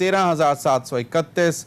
13,731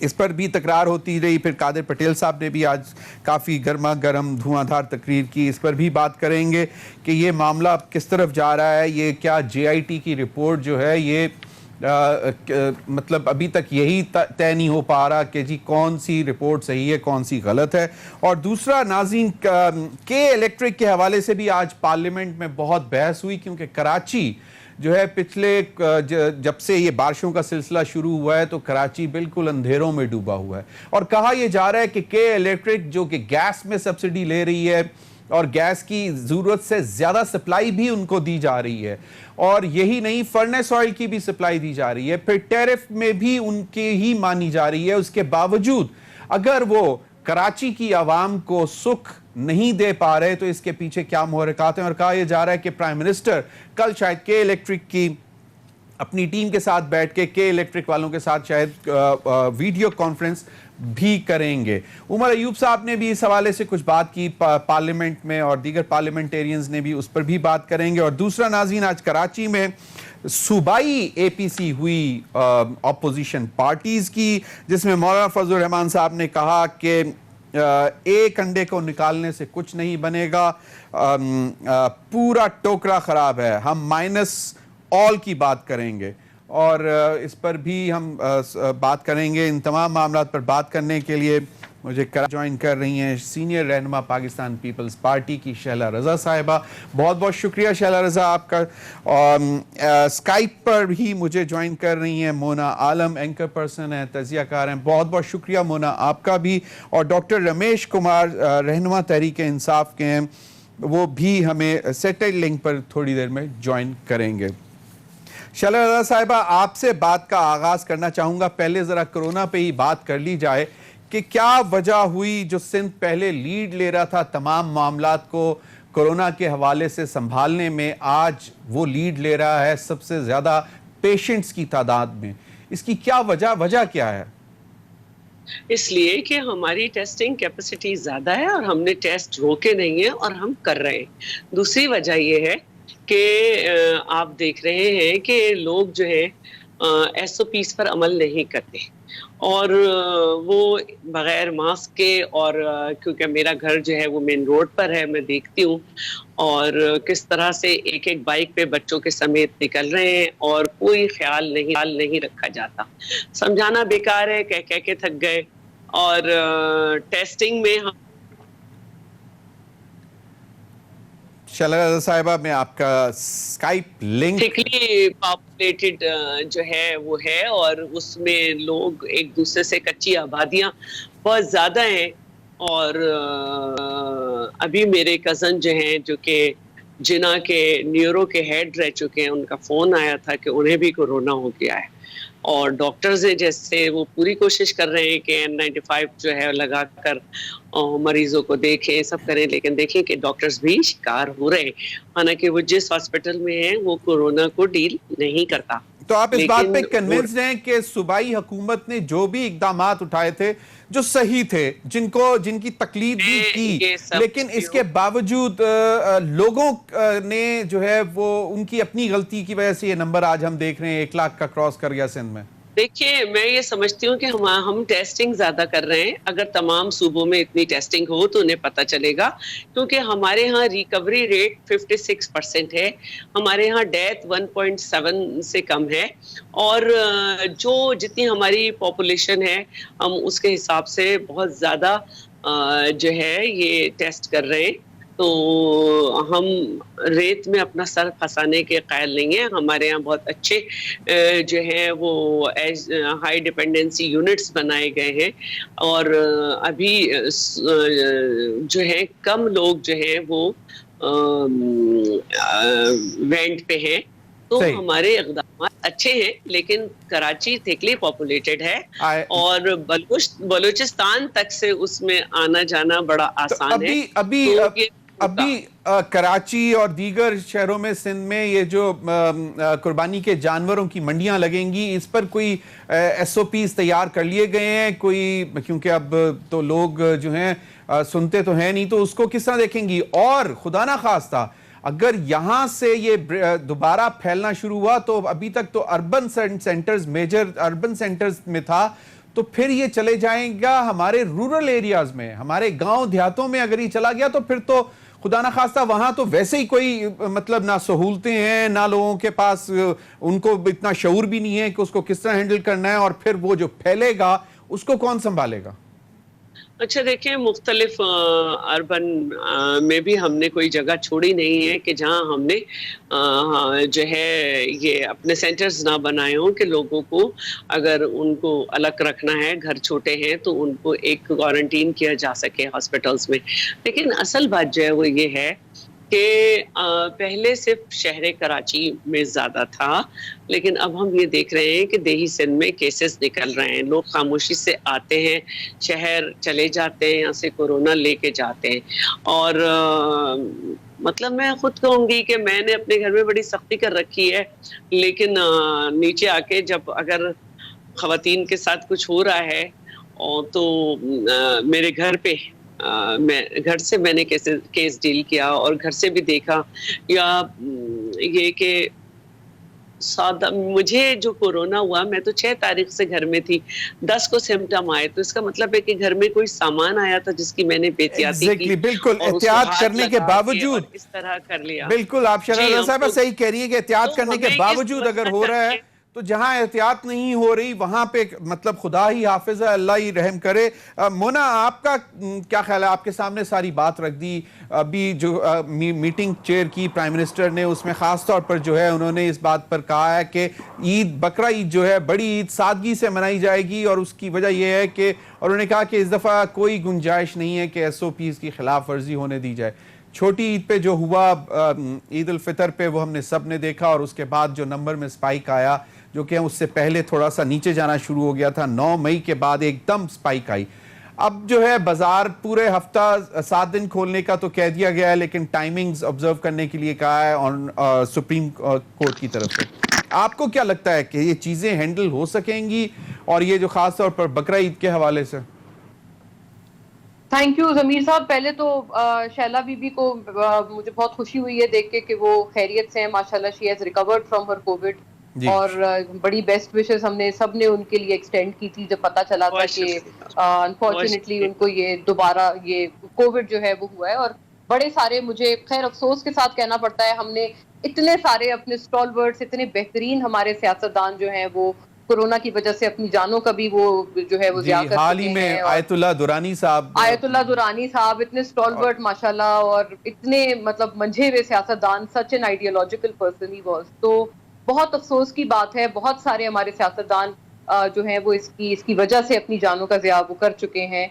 اس پر بھی تکرار ہوتی رہی. پھر قادر پٹیل صاحب نے بھی آج کافی گرما گرم دھواں دھار تقریر کی. اس پر بھی بات کریں گے کہ یہ معاملہ اب کس طرف جا رہا ہے. یہ کیا جے آئی ٹی کی رپورٹ جو ہے یہ مطلب ابھی تک یہی طے نہیں ہو پا رہا کہ جی کون سی رپورٹ صحیح ہے کون سی غلط ہے. اور دوسرا ناظرین کے الیکٹرک کے حوالے سے بھی آج پارلیمنٹ میں بہت بحث ہوئی, کیونکہ کراچی جو ہے پچھلے جب سے یہ بارشوں کا سلسلہ شروع ہوا ہے تو کراچی بالکل اندھیروں میں ڈوبا ہوا ہے. اور کہا یہ جا رہا ہے کہ الیکٹرک جو کہ گیس میں سبسڈی لے رہی ہے اور گیس کی ضرورت سے زیادہ سپلائی بھی ان کو دی جا رہی ہے, اور یہی نہیں فرنس آئل کی بھی سپلائی دی جا رہی ہے, پھر ٹیرف میں بھی ان کے ہی مانی جا رہی ہے. اس کے باوجود اگر وہ کراچی کی عوام کو سکھ نہیں دے پا رہے تو اس کے پیچھے کیا محرکات ہیں. اور کہا یہ جا رہا ہے کہ پرائم منسٹر کل شاید کے الیکٹرک کی اپنی ٹیم کے ساتھ بیٹھ کے الیکٹرک والوں کے ساتھ شاید ویڈیو کانفرنس بھی کریں گے. عمر ایوب صاحب نے بھی اس حوالے سے کچھ بات کی پارلیمنٹ میں, اور دیگر پارلیمنٹیرینز نے بھی اس پر بھی بات کریں گے. اور دوسرا ناظرین آج کراچی میں صوبائی اے پی سی ہوئی اپوزیشن پارٹیز کی, جس میں مولانا فضل الرحمان صاحب نے کہا کہ ایک انڈے کو نکالنے سے کچھ نہیں بنے گا, پورا ٹوکرا خراب ہے, ہم مائنس آل کی بات کریں گے. اور اس پر بھی ہم بات کریں گے. ان تمام معاملات پر بات کرنے کے لیے مجھے جوائن کر رہی ہیں سینئر رہنما پاکستان پیپلز پارٹی کی شہلا رضا صاحبہ. بہت بہت شکریہ شہلا رضا آپ کا. اسکائپ پر بھی مجھے جوائن کر رہی ہیں مونا عالم, اینکر پرسن ہیں, تجزیہ کار ہیں. بہت بہت شکریہ مونا آپ کا بھی. اور ڈاکٹر رمیش کمار رہنما تحریک انصاف کے ہیں, وہ بھی ہمیں سیٹلائٹ لنک پر تھوڑی دیر میں جوائن کریں گے. شہلا رضا صاحبہ آپ سے بات کا آغاز کرنا چاہوں گا. پہلے ذرا کرونا پہ ہی بات کر لی جائے کہ کیا وجہ ہوئی جو سندھ پہلے لیڈ لے رہا تھا تمام معاملات کو کرونا کے حوالے سے سنبھالنے میں, آج وہ لیڈ لے رہا ہے سب سے زیادہ پیشنٹس کی تعداد میں. اس کی کیا وجہ کیا ہے؟ اس لیے کہ ہماری ٹیسٹنگ کیپیسٹی زیادہ ہے اور ہم نے ٹیسٹ روکے نہیں ہیں اور ہم کر رہے ہیں. دوسری وجہ یہ ہے کہ آپ دیکھ رہے ہیں کہ لوگ جو ہے ایس او پیز پر عمل نہیں کرتے, اور وہ بغیر ماسک کے, اور کیونکہ میرا گھر جو ہے وہ مین روڈ پر ہے, میں دیکھتی ہوں اور کس طرح سے ایک ایک بائک پہ بچوں کے سمیت نکل رہے ہیں اور کوئی خیال نہیں رکھا جاتا. سمجھانا بیکار ہے, کہہ کے تھک گئے. اور ٹیسٹنگ میں شہلا رضا صاحبہ میں آپ کا اسکائپ لنک تھکلی پاپولیٹڈ جو ہے وہ ہے, اور اس میں لوگ ایک دوسرے سے کچی آبادیاں بہت زیادہ ہیں. اور ابھی میرے کزن جو ہیں جو کہ جنا کے نیورو کے ہیڈ رہ چکے ہیں, ان کا فون آیا تھا کہ انہیں بھی کورونا ہو گیا ہے, اور ڈاکٹرز ہیں جیسے وہ پوری کوشش کر رہے ہیں کہ N95 جو ہے لگا کر مریضوں کو دیکھیں, سب کریں, لیکن دیکھیں کہ ڈاکٹرز بھی شکار ہو رہے ہیں, حالانکہ وہ جس ہاسپٹل میں ہیں وہ کورونا کو ڈیل نہیں کرتا. تو آپ اس بات پہ کنونسڈ ہیں کہ صوبائی حکومت نے جو بھی اقدامات اٹھائے تھے جو صحیح تھے, جن کی تقلید بھی کی, لیکن اس کے باوجود لوگوں نے جو ہے وہ ان کی اپنی غلطی کی وجہ سے یہ نمبر آج ہم دیکھ رہے ہیں 1 لاکھ کا کراس کر گیا سندھ میں؟ دیکھیے میں یہ سمجھتی ہوں کہ ہم ٹیسٹنگ زیادہ کر رہے ہیں. اگر تمام صوبوں میں اتنی ٹیسٹنگ ہو تو انہیں پتہ چلے گا, کیونکہ ہمارے ہاں ریکوری ریٹ 56% ہے, ہمارے ہاں ڈیتھ 1.7 سے کم ہے, اور جتنی ہماری پاپولیشن ہے ہم اس کے حساب سے بہت زیادہ جو ہے یہ ٹیسٹ کر رہے ہیں. تو ہم ریت میں اپنا سر پھنسانے کے قائل نہیں ہیں. ہمارے یہاں بہت اچھے جو ہیں وہ ہائی ڈیپینڈنسی یونٹس بنائے گئے ہیں, اور ابھی جو ہے کم لوگ جو ہیں وہ وینٹ پہ ہیں. تو ہمارے اقدامات اچھے ہیں, لیکن کراچی تھکلی پاپولیٹڈ ہے اور بلوچستان تک سے اس میں آنا جانا بڑا آسان ہے. ابھی کراچی اور دیگر شہروں میں سندھ میں یہ جو قربانی کے جانوروں کی منڈیاں لگیں گی, اس پر کوئی ایس او پیز تیار کر لیے گئے ہیں کوئی؟ کیونکہ اب تو لوگ جو ہیں سنتے تو ہیں نہیں, تو اس کو کس طرح دیکھیں گی؟ اور خدا نہ خواستہ اگر یہاں سے یہ دوبارہ پھیلنا شروع ہوا تو ابھی تک تو urban centres, major urban centres میں تھا, تو پھر یہ چلے جائیں گا ہمارے رورل ایریاز میں, ہمارے گاؤں دیہاتوں میں اگر یہ چلا گیا تو پھر تو خدا نہ خواستہ وہاں تو ویسے ہی کوئی مطلب نہ سہولتیں ہیں, نہ لوگوں کے پاس, ان کو اتنا شعور بھی نہیں ہے کہ اس کو کس طرح ہینڈل کرنا ہے, اور پھر وہ جو پھیلے گا اس کو کون سنبھالے گا؟ اچھا دیکھیں, مختلف اربن میں بھی ہم نے کوئی جگہ چھوڑی نہیں ہے کہ جہاں ہم نے جو ہے یہ اپنے سینٹرز نہ بنائے ہوں کہ لوگوں کو اگر ان کو الگ رکھنا ہے, گھر چھوٹے ہیں تو ان کو ایک کوارنٹین کیا جا سکے ہاسپٹلز میں. لیکن اصل بات جو ہے وہ یہ ہے کہ پہلے صرف شہر کراچی میں زیادہ تھا, لیکن اب ہم یہ دیکھ رہے ہیں کہ دیہی سندھ میں کیسز نکل رہے ہیں. لوگ خاموشی سے آتے ہیں, شہر چلے جاتے ہیں, یہاں سے کورونا لے کے جاتے ہیں. اور مطلب میں خود کہوں گی کہ میں نے اپنے گھر میں بڑی سختی کر رکھی ہے, لیکن نیچے آ کے جب اگر خواتین کے ساتھ کچھ ہو رہا ہے تو میرے گھر پہ گھر سے میں نے کیس ڈیل کیا اور گھر سے بھی دیکھا, یا یہ کہ مجھے جو کورونا ہوا میں تو 6 تاریخ سے گھر میں تھی, 10 کو سمٹم آئے, تو اس کا مطلب ہے کہ گھر میں کوئی سامان آیا تھا جس کی میں نے بے احتیاطی کی, بالکل اور احتیاط کرنے کے باوجود اس طرح کر لیا. بالکل آپ شہزادہ صاحبہ صحیح کہہ رہی ہیں کہ احتیاط کرنے کے باوجود اگر ہو رہا ہے تو جہاں احتیاط نہیں ہو رہی وہاں پہ مطلب خدا ہی حافظ ہے, اللہ ہی رحم کرے. مونا, آپ کا کیا خیال ہے؟ آپ کے سامنے ساری بات رکھ دی, ابھی جو میٹنگ چیئر کی پرائم منسٹر نے, اس میں خاص طور پر جو ہے انہوں نے اس بات پر کہا ہے کہ عید, بقرہ عید جو ہے بڑی عید سادگی سے منائی جائے گی, اور اس کی وجہ یہ ہے کہ, اور انہوں نے کہا کہ اس دفعہ کوئی گنجائش نہیں ہے کہ ایس او پیز کی خلاف ورزی ہونے دی جائے. چھوٹی عید پہ جو ہوا, عید الفطر پہ, وہ ہم نے سب نے دیکھا, اور اس کے بعد جو نمبر میں سپائک آیا, جو کہ اس سے پہلے تھوڑا سا نیچے جانا شروع ہو گیا تھا, 9 مئی کے بعد ایک دم سپائک آئی. اب جو ہے بازار پورے ہفتہ 7 دن کھولنے کا تو کہہ دیا گیا ہے, لیکن ٹائمنگز آبزرو کرنے کے لیے کہا ہے سپریم کورٹ کی طرف سے. آپ کو کیا لگتا ہے کہ یہ چیزیں ہینڈل ہو سکیں گی, اور یہ جو خاص طور پر بقرہ عید کے حوالے سے؟ تھینک یو ضمیر صاحب. پہلے تو شیلا بی بی کو مجھے بہت خوشی ہوئی ہے دیکھ کے کہ وہ خیریت سے ہیں ماشاءاللہ. She has record from her Covid, اور بڑی بیسٹ وشز ہم نے سب نے ان کے لیے ایکسٹینڈ کی تھی جب پتا چلا تھا کہ انفارچونیٹلی ان کو یہ دوبارہ یہ کووڈ جو ہے وہ ہوا ہے. اور بڑے سارے, مجھے خیر افسوس کے ساتھ کہنا پڑتا ہے, ہم نے اتنے سارے اپنے اسٹالورٹس, اتنے بہترین ہمارے سیاستدان جو ہیں وہ کورونا کی وجہ سے اپنی جانوں کا بھی وہ جو ہے وہ ضیاع کر چکے ہیں. حال ہی میں آیت اللہ دورانی صاحب اتنے اسٹالورٹ ماشاءاللہ, اور اتنے مطلب منجھے ہوئے سیاستدان, such an ideological person he was. تو بہت افسوس کی بات ہے, بہت سارے ہمارے سیاستدان جو ہیں وہ اس کی وجہ سے اپنی جانوں کا ضیاع وہ کر چکے ہیں.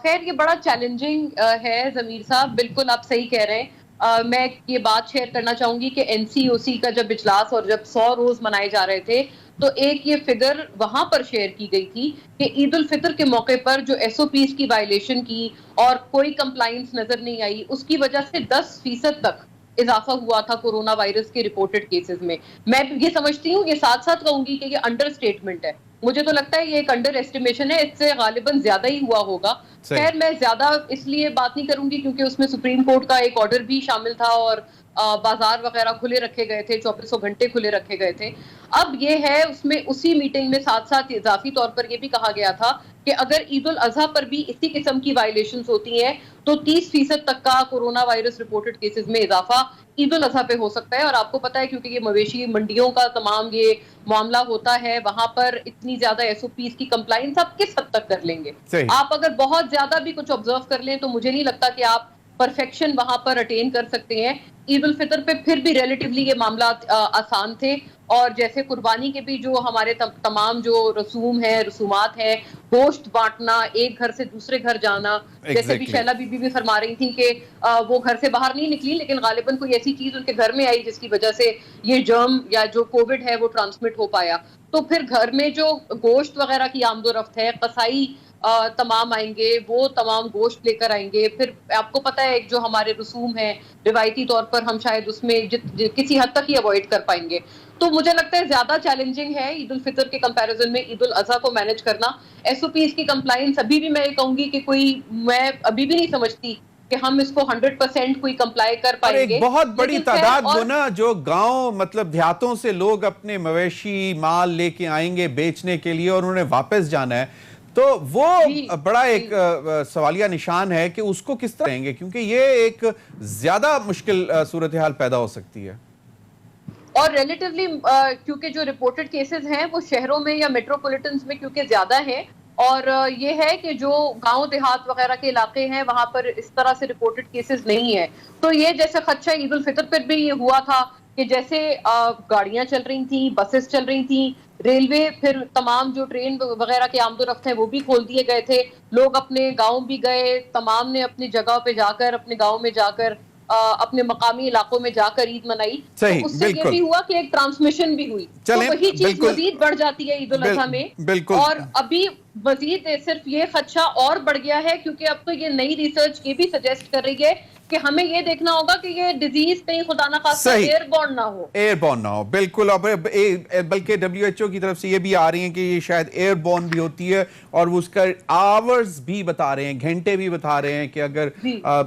خیر یہ بڑا چیلنجنگ ہے ضمیر صاحب, بالکل آپ صحیح کہہ رہے ہیں. میں یہ بات شیئر کرنا چاہوں گی کہ این سی او سی کا جب اجلاس اور جب 100 روز منائے جا رہے تھے, تو ایک یہ فگر وہاں پر شیئر کی گئی تھی کہ عید الفطر کے موقع پر جو ایس او پیز کی وائلیشن کی اور کوئی کمپلائنس نظر نہیں آئی, اس کی وجہ سے 10% تک اضافہ ہوا تھا کورونا وائرس کے رپورٹڈ کیسز میں. میں یہ سمجھتی ہوں, یہ ساتھ ساتھ کہوں گی کہ یہ انڈر اسٹیٹمنٹ ہے. مجھے تو لگتا ہے یہ ایک انڈر ایسٹیمیشن ہے, اس سے غالباً زیادہ ہی ہوا ہوگا. خیر میں زیادہ اس لیے بات نہیں کروں گی کیونکہ اس میں سپریم کورٹ کا ایک آرڈر بھی شامل تھا, اور بازار وغیرہ کھلے رکھے گئے تھے, 2400 گھنٹے کھلے رکھے گئے تھے. اب یہ ہے اس میں اسی میٹنگ میں ساتھ ساتھ اضافی طور پر یہ بھی کہا گیا تھا کہ اگر عید الاضحیٰ پر بھی اسی قسم کی وائلیشنز ہوتی ہیں تو 30% تک کا کورونا وائرس رپورٹڈ کیسز میں اضافہ عید الاضحیٰ پہ ہو سکتا ہے. اور آپ کو پتا ہے کیونکہ یہ مویشی منڈیوں کا تمام یہ معاملہ ہوتا ہے, وہاں پر اتنی زیادہ ایس او پیز کی کمپلائنس آپ کس حد تک کر لیں گے؟ آپ اگر بہت زیادہ بھی کچھ آبزرو کر لیں تو مجھے نہیں لگتا کہ آپ پرفیکشن وہاں پر اٹین کر سکتے ہیں. عید الفطر پہ پھر بھی ریلیٹیولی یہ معاملات آسان تھے, اور جیسے قربانی کے بھی جو ہمارے تمام جو رسومات ہیں, گوشت بانٹنا, ایک گھر سے دوسرے گھر جانا, جیسے بھی شیلا بی بی بھی فرما رہی تھیں کہ وہ گھر سے باہر نہیں نکلی, لیکن غالباً کوئی ایسی چیز ان کے گھر میں آئی جس کی وجہ سے یہ جرم یا جو کووڈ ہے وہ ٹرانسمٹ ہو پایا. تو پھر گھر میں جو گوشت وغیرہ کی آمد و رفت ہے, قصائی تمام آئیں گے, وہ تمام گوشت لے کر آئیں گے. پھر آپ کو پتا ہے جو ہمارے رسوم ہیں روایتی طور پر, ہم شاید اس میں کسی حد تک ہی اوائڈ کر پائیں گے. تو مجھے لگتا ہے زیادہ چیلنجنگ ہے عید الفطر کے کمپیریزن میں عید الاضحیٰ کو مینج کرنا. ایس او پیز کی کمپلائنس ابھی بھی میں یہ کہوں گی کہ میں ابھی بھی نہیں سمجھتی کہ ہم اس کو 100% کوئی کمپلائی کر پائیں گے. ایک بہت بڑی تعداد وہ نا جو گاؤں مطلب دیہاتوں سے لوگ اپنے مویشی مال لے کے آئیں گے بیچنے کے لیے, اور انہوں نے واپس جانا ہے, تو وہ بڑا ایک سوالیہ نشان ہے کہ اس کو کس طرح رہیں گے، کیونکہ یہ ایک زیادہ مشکل صورتحال پیدا ہو سکتی ہے. اور ریلیٹیولی کیونکہ جو رپورٹڈ کیسز ہیں وہ شہروں میں یا میٹروپولیٹنز میں کیونکہ زیادہ ہیں، اور یہ ہے کہ جو گاؤں دیہات وغیرہ کے علاقے ہیں وہاں پر اس طرح سے رپورٹڈ کیسز نہیں ہیں. تو یہ جیسے خدشہ عید الفطر پر بھی یہ ہوا تھا کہ جیسے گاڑیاں چل رہی تھیں، بسز چل رہی تھیں، ریلوے، پھر تمام جو ٹرین وغیرہ کے آمد و رفت ہیں وہ بھی کھول دیے گئے تھے، لوگ اپنے گاؤں بھی گئے، تمام نے اپنی جگہ پہ جا کر، اپنے گاؤں میں جا کر، اپنے مقامی علاقوں میں جا کر عید منائی. تو اس سے یہ بھی ہوا کہ ایک ٹرانسمیشن بھی ہوئی. تو وہی چیز مزید بڑھ جاتی ہے عید الاضحیٰ میں. اور ابھی مزید صرف یہ خدشہ اور بڑھ گیا ہے کیونکہ اب تو یہ نئی ریسرچ یہ بھی سجیسٹ کر رہی ہے کہ ہمیں یہ دیکھنا ہوگا کہ یہ ڈیزیز کہیں خدا نہ خواستہ ایئر بورن نہ ہو. ایئر بورن نہ ہو، بالکل. بلکہ WHO کی طرف سے یہ بھی آ رہی ہیں کہ یہ شاید ایئر بورن بھی ہوتی ہے، اور وہ اس کا آورز بھی بتا رہے ہیں، گھنٹے بھی بتا رہے ہیں کہ اگر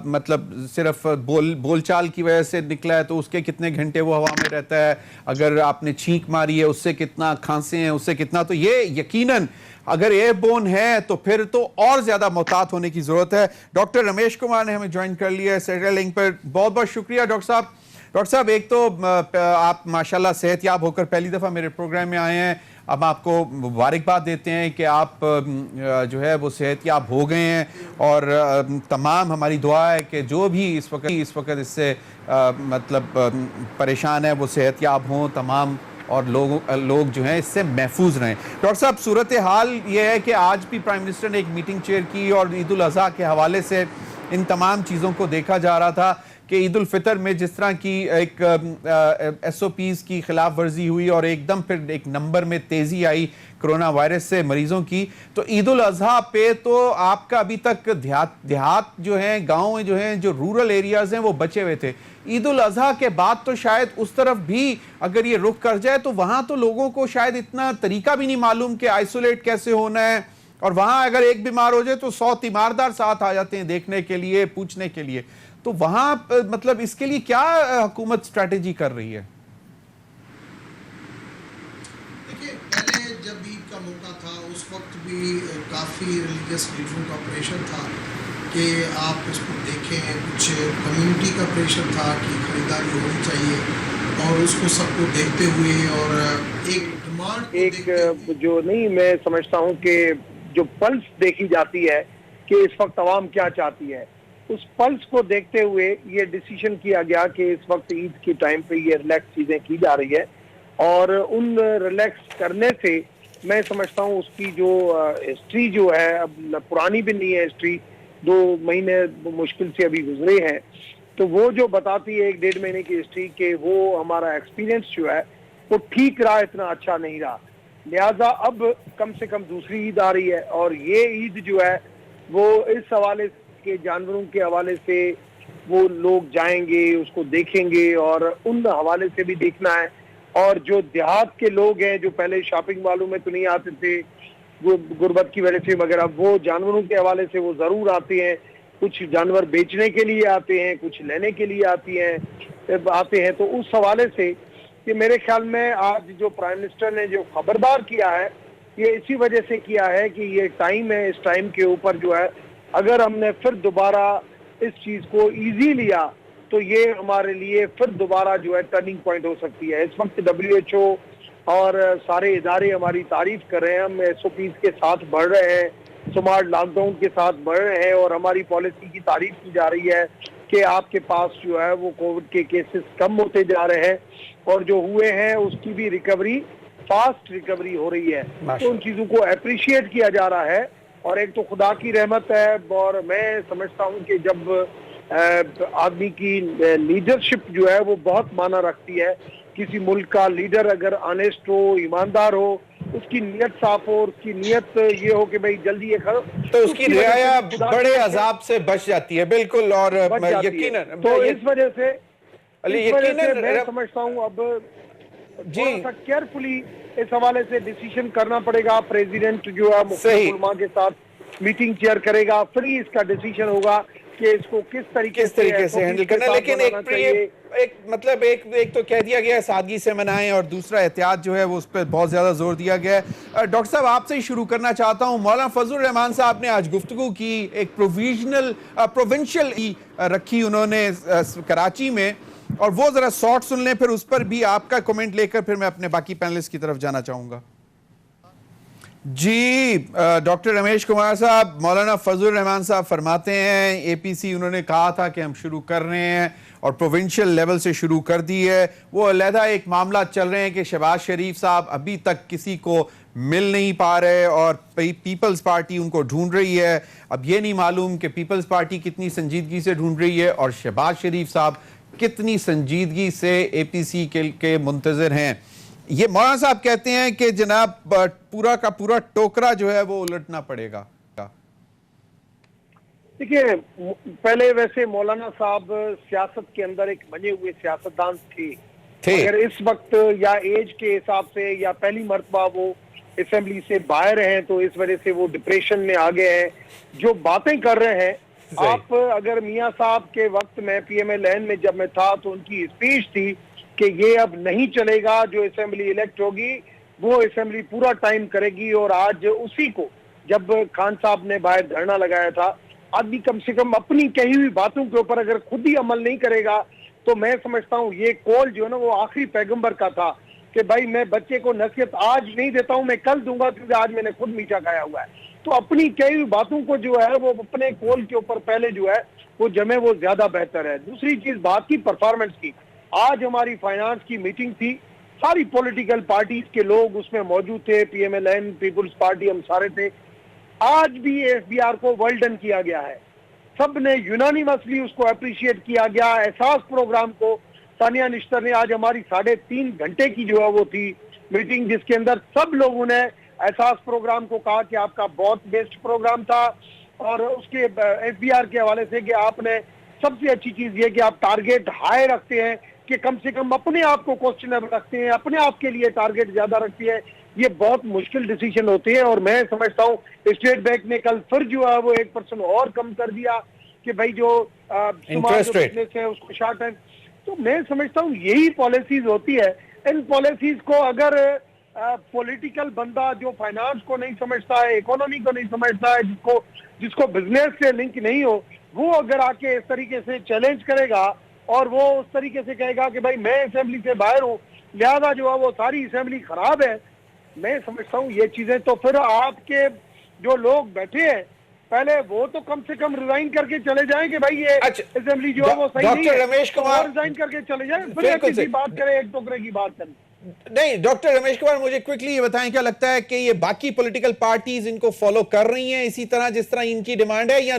مطلب صرف بول چال کی وجہ سے نکلا ہے تو اس کے کتنے گھنٹے وہ ہوا میں رہتا ہے، اگر آپ نے چھینک ماری ہے اس سے کتنا، کھانسے ہیں اس سے کتنا. تو یہ یقیناً اگر ایئر بورن ہے تو پھر تو اور زیادہ محتاط ہونے کی ضرورت ہے. ڈاکٹر رمیش کمار نے ہمیں جوائن کر لیا ہے سیٹلائٹ لنک پر. بہت بہت شکریہ ڈاکٹر صاحب. ڈاکٹر صاحب، ایک تو آپ ماشاءاللہ صحت یاب ہو کر پہلی دفعہ میرے پروگرام میں آئے ہیں. اب آپ کو مبارکباد دیتے ہیں کہ آپ جو ہے وہ صحت یاب ہو گئے ہیں، اور تمام ہماری دعا ہے کہ جو بھی اس وقت اس سے مطلب پریشان ہے وہ صحت یاب ہوں تمام، اور لوگ جو ہیں اس سے محفوظ رہیں. ڈاکٹر صاحب، صورتحال یہ ہے کہ آج بھی پرائم منسٹر نے ایک میٹنگ چیئر کی، اور عید الاضحیٰ کے حوالے سے ان تمام چیزوں کو دیکھا جا رہا تھا کہ عید الفطر میں جس طرح کی ایک SOPs کی خلاف ورزی ہوئی، اور ایک دم پھر ایک نمبر میں تیزی آئی کرونا وائرس سے مریضوں کی، تو عید الاضحیٰ پہ تو آپ کا ابھی تک دیہات جو ہیں، گاؤں جو ہیں، جو رورل ایریاز ہیں وہ بچے ہوئے تھے. عید الاضحیٰ کے بعد تو شاید اس طرف بھی اگر یہ رخ کر جائے تو وہاں تو لوگوں کو شاید اتنا طریقہ بھی نہیں معلوم کہ آئسولیٹ کیسے ہونا ہے، اور وہاں اگر ایک بیمار ہو جائے تو 100 تیماردار ساتھ آ جاتے ہیں دیکھنے کے لیے، پوچھنے کے لیے. تو وہاں مطلب اس کے لیے کیا حکومت اسٹریٹجی کر رہی ہے؟ دیکھیں، پہلے جب عید کا موقع تھا اس وقت بھی کافی ریلیجیس لیڈروں کا پریشر تھا کہ آپ اس کو دیکھیں، کچھ کمیونٹی کا پریشر تھا کہ خریداری ہونی چاہیے، اور اس کو سب کو دیکھتے ہوئے اور ایک ڈیمانڈ ایک جو نہیں، میں سمجھتا ہوں کہ جو پلس دیکھی جاتی ہے کہ اس وقت عوام کیا چاہتی ہے، اس پلس کو دیکھتے ہوئے یہ ڈیسیشن کیا گیا کہ اس وقت عید کی ٹائم پہ یہ ریلیکس چیزیں کی جا رہی ہے. اور ان ریلیکس کرنے سے میں سمجھتا ہوں اس کی جو ہسٹری جو ہے، اب پرانی بھی نہیں ہے ہسٹری، 2 مہینے مشکل سے ابھی گزرے ہیں، تو وہ جو بتاتی ہے 1-1.5 مہینے کی ہسٹری کہ وہ ہمارا ایکسپیرینس جو ہے وہ ٹھیک رہا، اتنا اچھا نہیں رہا. لہٰذا اب کم سے کم دوسری عید آ رہی ہے، اور یہ عید جو ہے وہ اس حوالے کے جانوروں کے حوالے سے وہ لوگ جائیں گے، اس کو دیکھیں گے، اور ان حوالے سے بھی دیکھنا ہے. اور جو دیہات کے لوگ ہیں جو پہلے شاپنگ والوں میں تو نہیں آتے تھے غربت کی وجہ سے، مگر اب وہ جانوروں کے حوالے سے وہ ضرور آتے ہیں. کچھ جانور بیچنے کے لیے آتے ہیں، کچھ لینے کے لیے آتے ہیں. تو اس حوالے سے کہ میرے خیال میں آج جو پرائم منسٹر نے جو خبردار کیا ہے، یہ اسی وجہ سے کیا ہے کہ یہ ٹائم ہے، اس ٹائم کے اوپر جو ہے اگر ہم نے پھر دوبارہ اس چیز کو ایزی لیا تو یہ ہمارے لیے پھر دوبارہ جو ہے ٹرننگ پوائنٹ ہو سکتی ہے. اس وقت WHO اور سارے ادارے ہماری تعریف کر رہے ہیں، ہم SOPs کے ساتھ بڑھ رہے ہیں، سمارٹ لاک ڈاؤن کے ساتھ بڑھ رہے ہیں، اور ہماری پالیسی کی تعریف کی جا رہی ہے کہ آپ کے پاس جو ہے وہ کووڈ کے کیسز کم ہوتے جا رہے ہیں، اور جو ہوئے ہیں اس کی بھی ریکوری، فاسٹ ریکوری ہو رہی ہے. تو ان چیزوں کو اپریشیٹ کیا جا رہا ہے، اور ایک تو خدا کی رحمت ہے. اور میں سمجھتا ہوں کہ جب آدمی کی لیڈرشپ جو ہے وہ بہت معنی رکھتی ہے. کسی ملک کا لیڈر اگر آنیسٹ ہو، ایماندار ہو، اس کی نیت صاف ہو، اور اس کی نیت یہ ہو کہ بھئی جلدی یہ تو اس کی رعایا بڑے عذاب سے بچ جاتی ہے. بالکل. اور یقیناً تو اس وجہ سے میں سمجھتا ہوں اب تھوڑا سا کیئرفلی اس حوالے سے ڈیسیشن کرنا پڑے گا. پریزیڈنٹ جو ہے مختلف علماء کے ساتھ میٹنگ چیئر کرے گا، پھر ہی اس کا ڈیسیشن ہوگا کہ اس کو کس طریقے سے ہینڈل کرنا ہے. لیکن ایک تو کہہ دیا گیا ہے سادگی سے منائیں اور دوسرا احتیاط جو ہے وہ اس پہ بہت زیادہ زور دیا گیا ہے. ڈاکٹر صاحب آپ سے ہی شروع کرنا چاہتا ہوں. مولانا فضل الرحمان صاحب نے آج گفتگو کی, ایک پروونشل رکھی انہوں نے کراچی میں, اور وہ ذرا شارٹ سن لیں, پھر اس پر بھی آپ کا کومنٹ لے کر پھر میں اپنے باقی پینلسٹ کی طرف جانا چاہوں گا. جی ڈاکٹر رمیش کمار صاحب, مولانا فضل الرحمان صاحب فرماتے ہیں اے پی سی انہوں نے کہا تھا کہ ہم شروع کر رہے ہیں اور پروونشل لیول سے شروع کر دی ہے. وہ علیحدہ ایک معاملات چل رہے ہیں کہ شہباز شریف صاحب ابھی تک کسی کو مل نہیں پا رہے اور پیپلز پارٹی ان کو ڈھونڈ رہی ہے. اب یہ نہیں معلوم کہ پیپلز پارٹی کتنی سنجیدگی سے ڈھونڈ رہی ہے اور شہباز شریف صاحب کتنی سنجیدگی سے اے پی سی کے منتظر ہیں. یہ مولانا صاحب کہتے ہیں کہ جناب پورا کا پورا ٹوکرا جو ہے وہ الٹنا پڑے گا. دیکھیے, پہلے ویسے مولانا صاحب سیاست کے اندر ایک بنے ہوئے سیاستدان تھے. اگر اس وقت یا ایج کے حساب سے یا پہلی مرتبہ وہ اسمبلی سے باہر ہیں تو اس وجہ سے وہ ڈپریشن میں آ گئے ہیں. جو باتیں کر رہے ہیں آپ, اگر میاں صاحب کے وقت میں پی ایم ایل این میں جب میں تھا تو ان کی اسپیچ تھی کہ یہ اب نہیں چلے گا, جو اسمبلی الیکٹ ہوگی وہ اسمبلی پورا ٹائم کرے گی. اور آج اسی کو جب خان صاحب نے باہر دھرنا لگایا تھا, آدمی کم سے کم اپنی کہی ہوئی باتوں کے اوپر اگر خود ہی عمل نہیں کرے گا تو میں سمجھتا ہوں یہ کال جو ہے نا وہ آخری پیغمبر کا تھا کہ بھائی میں بچے کو نصیحت آج نہیں دیتا ہوں, میں کل دوں گا کیونکہ آج میں نے خود میٹھا کھایا ہوا ہے. تو اپنی کہی ہوئی باتوں کو جو ہے وہ اپنے کال کے اوپر پہلے جو ہے وہ جمے وہ زیادہ بہتر ہے. دوسری چیز بات کی پرفارمنس کی, آج ہماری فائنانس کی میٹنگ تھی, ساری پولیٹیکل پارٹیز کے لوگ اس میں موجود تھے, P M L N, Peoples Party, ہم سارے تھے. آج بھی ایف بی آر کو ویل ڈن کیا گیا ہے, سب نے یونانیمسلی اس کو اپریشیٹ کیا گیا. احساس پروگرام کو ثانیہ نشتر نے آج ہماری 3.5 گھنٹے کی جو ہے وہ تھی میٹنگ, جس کے اندر سب لوگوں نے احساس پروگرام کو کہا کہ آپ کا بہت بیسٹ پروگرام تھا. اور اس کے ایف بی آر کے حوالے سے کہ آپ نے سب سے اچھی چیز یہ کہ آپ ٹارگیٹ ہائی رکھتے ہیں, کہ کم سے کم اپنے آپ کو کوسچنیبل رکھتے ہیں, اپنے آپ کے لیے ٹارگیٹ زیادہ رکھتے ہیں. یہ بہت مشکل ڈیسیجن ہوتی ہے اور میں سمجھتا ہوں اسٹیٹ بینک نے کل پھر جو ہے وہ 1% اور کم کر دیا کہ بھائی جو بزنس ہے اس کو شارٹ ٹائم. تو میں سمجھتا ہوں یہی پالیسیز ہوتی ہے. ان پالیسیز کو اگر پولیٹیکل بندہ جو فائنانس کو نہیں سمجھتا ہے, اکانومی کو نہیں سمجھتا ہے, جس کو بزنس سے لنک نہیں ہو, وہ اگر آ کے اس طریقے سے چیلنج کرے گا اور وہ اس طریقے سے کہے گا کہ بھائی میں اسمبلی سے باہر ہوں لہذا جو ہے وہ ساری اسمبلی خراب ہے, میں سمجھتا ہوں یہ چیزیں تو پھر آپ کے جو لوگ بیٹھے ہیں پہلے وہ تو کم سے کم ریزائن کر کے چلے جائیں کہ بھائی یہ اسمبلی جو ہے وہ صحیح نہیں ہے. ڈاکٹر رمیش کمار ریزائن کر کے چلے جائیں, پھر کسی بات کریں, ایک ٹکڑے کی بات کریں. نہیں ڈاکٹر رمیش کمار, مجھے کوئکلی یہ بتائیں, کیا لگتا ہے کہ یہ باقی پولیٹیکل پارٹیز ان کو فالو کر رہی ہیں اسی طرح جس طرح ان کی ڈیمانڈ ہے, یا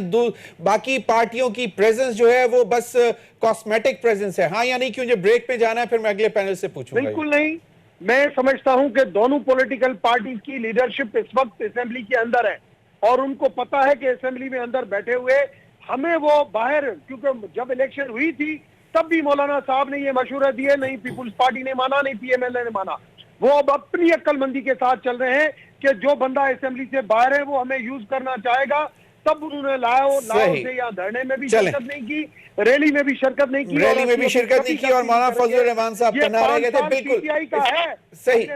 باقی پارٹیوں کی پریزنس جو ہے وہ بس کاسمیٹک پریزنس ہے؟ ہاں یا نہیں, کیوں جو بریک پہ جانا ہے پھر میں اگلے پینل سے پوچھوں گا. بالکل نہیں, میں سمجھتا ہوں کہ دونوں پولیٹیکل پارٹیز کی لیڈرشپ اس وقت اسمبلی کے اندر ہے اور ان کو پتا ہے کہ اسمبلی میں اندر بیٹھے ہوئے ہمیں وہ باہر, کیونکہ جب الیکشن ہوئی تھی تب بھی مولانا صاحب نے یہ مشورہ دیے, نہیں پیپلز پارٹی نے مانا, نہیں پی ایم ایل اے نے مانا. وہ اب اپنی عقل مندی کے ساتھ چل رہے ہیں کہ جو بندہ اسمبلی سے باہر ہے وہ ہمیں یوز کرنا چاہے گا. تب انہوں نے لاؤ سے یا دھرنے میں بھی شرکت نہیں کی, ریلی میں بھی شرکت نہیں کی, اور مولانا فضل الرحمان صاحب پناہ رہ گئے تھے. بالکل صحیح.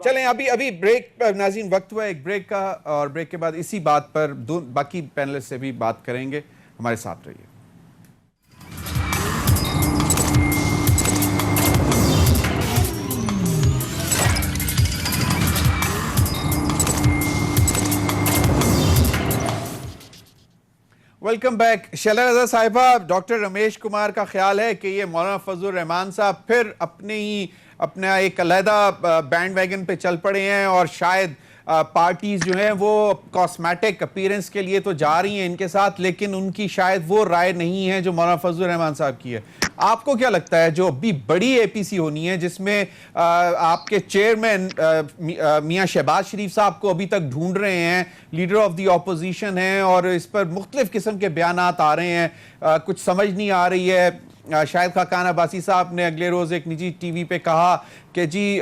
چلیں ابھی بریک, ناظرین وقت ہوا ایک بریک کا, اور بریک کے بعد اسی بات پر باقی پینلسٹ سے بھی بات کریں گے. ہمارے ساتھ رہیے. Welcome back. شیلا رضا صاحبہ, ڈاکٹر رمیش کمار کا خیال ہے کہ یہ مولانا فضل الرحمان صاحب پھر اپنا ایک علیحدہ بینڈ ویگن پہ چل پڑے ہیں اور شاید پارٹیز جو ہیں وہ کاسمیٹک اپیرنس کے لیے تو جا رہی ہیں ان کے ساتھ, لیکن ان کی شاید وہ رائے نہیں ہے جو مولانا فضل الرحمان صاحب کی ہے. آپ کو کیا لگتا ہے جو ابھی بڑی اے پی سی ہونی ہے جس میں آپ کے چیئرمین میاں شہباز شریف صاحب کو ابھی تک ڈھونڈ رہے ہیں, لیڈر آف دی اپوزیشن ہیں, اور اس پر مختلف قسم کے بیانات آ رہے ہیں, کچھ سمجھ نہیں آ رہی ہے, شاہد خاقان عباسی صاحب نے اگلے روز ایک نجی ٹی وی پہ کہا کہ جی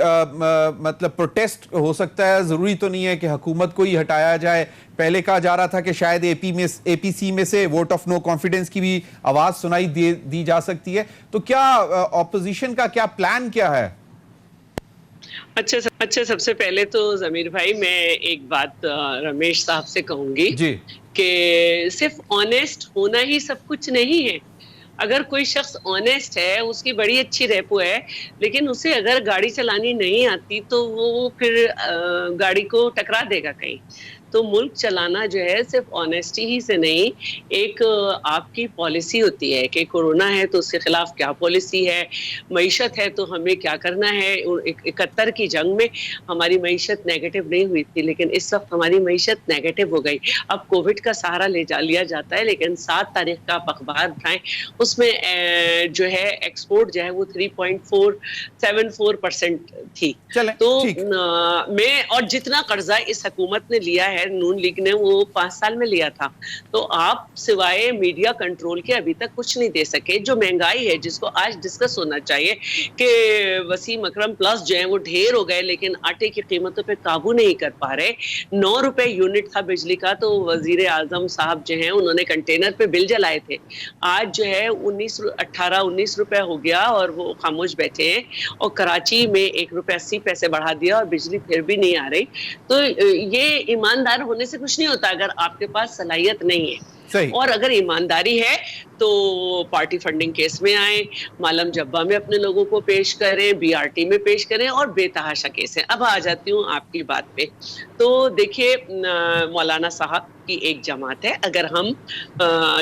مطلب پروٹیسٹ ہو سکتا ہے, ضروری تو نہیں ہے کہ حکومت کو ہی ہٹایا جائے. پہلے کہا جا رہا تھا کہ شاید اے پی سی میں سے ووٹ آف نو کانفیڈنس کی بھی آواز سنائی دی جا سکتی ہے. تو کیا اپوزیشن کا کیا پلان کیا ہے؟ اچھا, سب سے پہلے تو ضمیر بھائی میں ایک بات رمیش صاحب سے کہوں گی جی کہ صرف آنیسٹ ہونا ہی سب کچھ نہیں ہے. اگر کوئی شخص آنیسٹ ہے, اس کی بڑی اچھی ریپو ہے, لیکن اسے اگر گاڑی چلانی نہیں آتی تو وہ پھر گاڑی کو ٹکرا دے گا کہیں. تو ملک چلانا جو ہے صرف آنیسٹی ہی سے نہیں, ایک آپ کی پالیسی ہوتی ہے کہ کورونا ہے تو اس کے خلاف کیا پالیسی ہے, معیشت ہے تو ہمیں کیا کرنا ہے. 71 کی جنگ میں ہماری معیشت نیگیٹو نہیں ہوئی تھی, لیکن اس وقت ہماری معیشت نیگیٹو ہو گئی. اب کووڈ کا سہارا لیا جاتا ہے, لیکن 7 تاریخ کا آپ اخبار اٹھائیں, اس میں جو ہے ایکسپورٹ جو ہے وہ 3.74% تھی. تو میں اور جتنا قرضہ اس حکومت نے لیا ہے, نون لیگ نے, وہ 5 سال میں لیا تھا. تو آپ سوائے میڈیا کنٹرول کے ابھی تک کچھ نہیں دے سکے. جو مہنگائی ہے جس کو آج ڈسکس ہونا چاہیے کہ وسیم اکرم پلس جو ہیں وہ ڈھیر ہو گئے, لیکن آٹے کی قیمتوں پہ قابو نہیں کر پا رہے. 9 روپے یونٹ تھا بجلی کا, تو وزیر اعظم صاحب جو ہیں انہوں نے کنٹینر پہ بل جلائے تھے. آج جو ہے 18-19 روپے ہو گیا اور وہ خاموش بیٹھے ہیں. اور کراچی میں 1 روپے 80 پیسے بڑھا دیا اور بجلی پھر بھی نہیں آ رہی. تو یہ ایماندار ہونے سے کچھ نہیں ہوتا اگر آپ کے پاس صلاحیت نہیں ہے. اور اگر ایمانداری ہے تو پارٹی فنڈنگ کیس میں آئیں, مالم جبہ میں اپنے لوگوں کو پیش کریں, بی آر ٹی میں پیش کریں, اور بے تحاشا کیس ہیں. اب آ جاتی ہوں آپ کی بات پہ. تو دیکھیے, مولانا صاحب کی ایک جماعت ہے. اگر ہم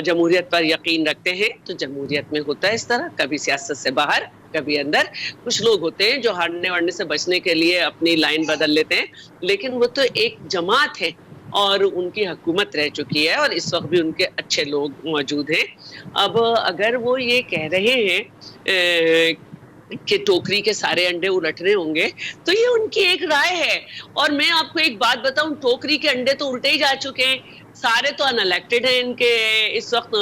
جمہوریت پر یقین رکھتے ہیں تو جمہوریت میں ہوتا ہے اس طرح, کبھی سیاست سے باہر کبھی اندر. کچھ لوگ ہوتے ہیں جو ہارنے وارنے سے بچنے کے لیے اپنی لائن بدل لیتے ہیں, لیکن وہ تو ایک جماعت ہے اور ان کی حکومت رہ چکی ہے, اور اس وقت بھی ان کے اچھے لوگ موجود ہیں. اب اگر وہ یہ کہہ رہے ہیں کہ ٹوکری کے سارے انڈے الٹنے ہوں گے, تو یہ ان کی ایک رائے ہے. اور میں آپ کو ایک بات بتاؤں, ٹوکری کے انڈے تو الٹے ہی جا چکے ہیں. سارے تو ان الیکٹڈ ہیں ان کے اس وقت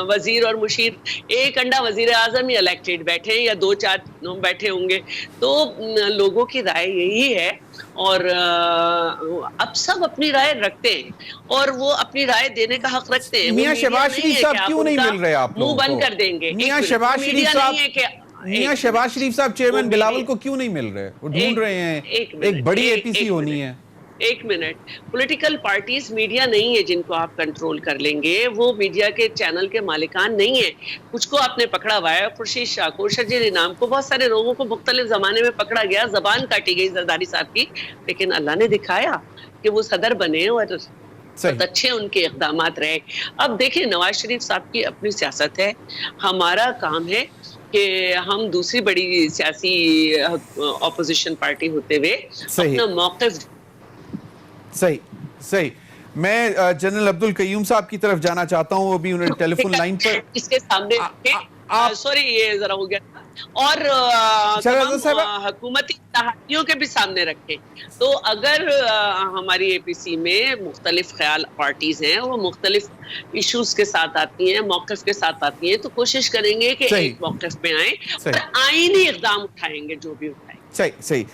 وزیر اور مشیر. ایک انڈا وزیر اعظم ہی الیکٹڈ بیٹھے ہیں, یا 2-4 بیٹھے ہوں گے. تو لوگوں کی رائے یہی ہے, اور اب سب اپنی رائے رکھتے ہیں اور وہ اپنی رائے دینے کا حق رکھتے ہیں. میاں شہباز شریف صاحب کیوں نہیں مل رہے آپ منہ بند کر دیں گے. میاں شہباز شریف صاحب چیئرمین بلاول کو کیوں نہیں مل رہے؟ وہ ڈھونڈ رہے ہیں, ایک بڑی اے پی سی ہونی ہے. ایک منٹ, پولیٹیکل پارٹیز میڈیا نہیں ہے جن کو آپ کنٹرول کر لیں گے. وہ میڈیا کے چینل کے مالکان نہیں ہیں. کچھ کو آپ نے پکڑا ہوا ہے, خورشید شاہ کو, شجر انعام کو, بہت سارے لوگوں کو مختلف زمانے میں پکڑا گیا, زبان کاٹی گئی زرداری صاحب کی, لیکن اللہ نے دکھایا کہ وہ صدر بنے اور بہت اچھے ان کے اقدامات رہے. اب دیکھیں, نواز شریف صاحب کی اپنی سیاست ہے, ہمارا کام ہے کہ ہم دوسری بڑی سیاسی اپوزیشن پارٹی ہوتے ہوئے اپنا موقف. صحیح. میں جنرل عبدالقیوم صاحب کی طرف جانا چاہتا ہوں, وہ بھی انہیں ٹیلی فون لائن پر اس کے سامنے سوری یہ ذرا ہو گیا, اور حکومتی اتحادیوں کے بھی سامنے رکھیں. تو اگر ہماری اے پی سی میں مختلف خیال پارٹیز ہیں, وہ مختلف ایشوز کے ساتھ آتی ہیں, موقف کے ساتھ آتی ہیں, تو کوشش کریں گے کہ ایک موقف پہ آئیں اور آئینی اقدام اٹھائیں گے جو بھی اٹھائیں. صحیح.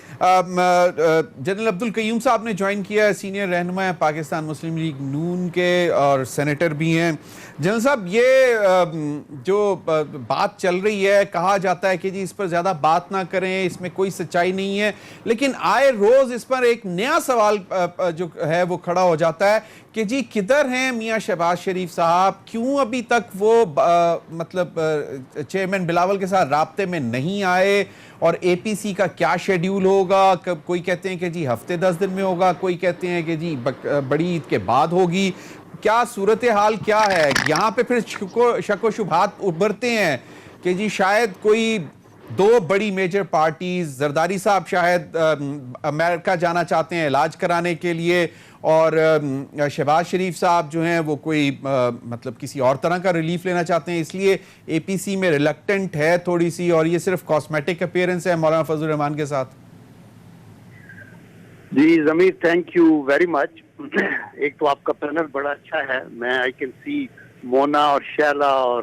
جنرل عبدالقیوم صاحب نے جوائن کیا ہے, سینئر رہنما پاکستان مسلم لیگ نون کے اور سینیٹر بھی ہیں. جنرل صاحب, یہ جو بات چل رہی ہے, کہا جاتا ہے کہ جی اس پر زیادہ بات نہ کریں, اس میں کوئی سچائی نہیں ہے, لیکن آئے روز اس پر ایک نیا سوال جو ہے وہ کھڑا ہو جاتا ہے کہ جی کدھر ہیں میاں شہباز شریف صاحب, کیوں ابھی تک وہ مطلب چیئرمین بلاول کے ساتھ رابطے میں نہیں آئے, اور اے پی سی کا کیا شیڈیول ہوگا. کوئی کہتے ہیں کہ جی ہفتے 10 دن میں ہوگا, کوئی کہتے ہیں کہ جی بڑی عید کے بعد ہوگی. کیا صورتحال کیا ہے یہاں پہ؟ پھر شک و شبہات ابھرتے ہیں کہ جی شاید کوئی 2 بڑی میجر پارٹیز, زرداری صاحب شاید امریکہ جانا چاہتے ہیں علاج کرانے کے لیے, اور شہباز شریف صاحب جو ہیں وہ کوئی مطلب کسی اور طرح کا ریلیف لینا چاہتے ہیں, اس لیے اے پی سی میں ریلکٹنٹ ہے تھوڑی سی, اور یہ صرف کاسمیٹک اپیرنس ہے مولانا فضل الرحمان کے ساتھ. جی ضمیر, تھینک یو ویری مچ. ایک تو آپ کا پینل بڑا اچھا ہے, میں آئی کین سی مونا اور شیلا اور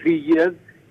3 years।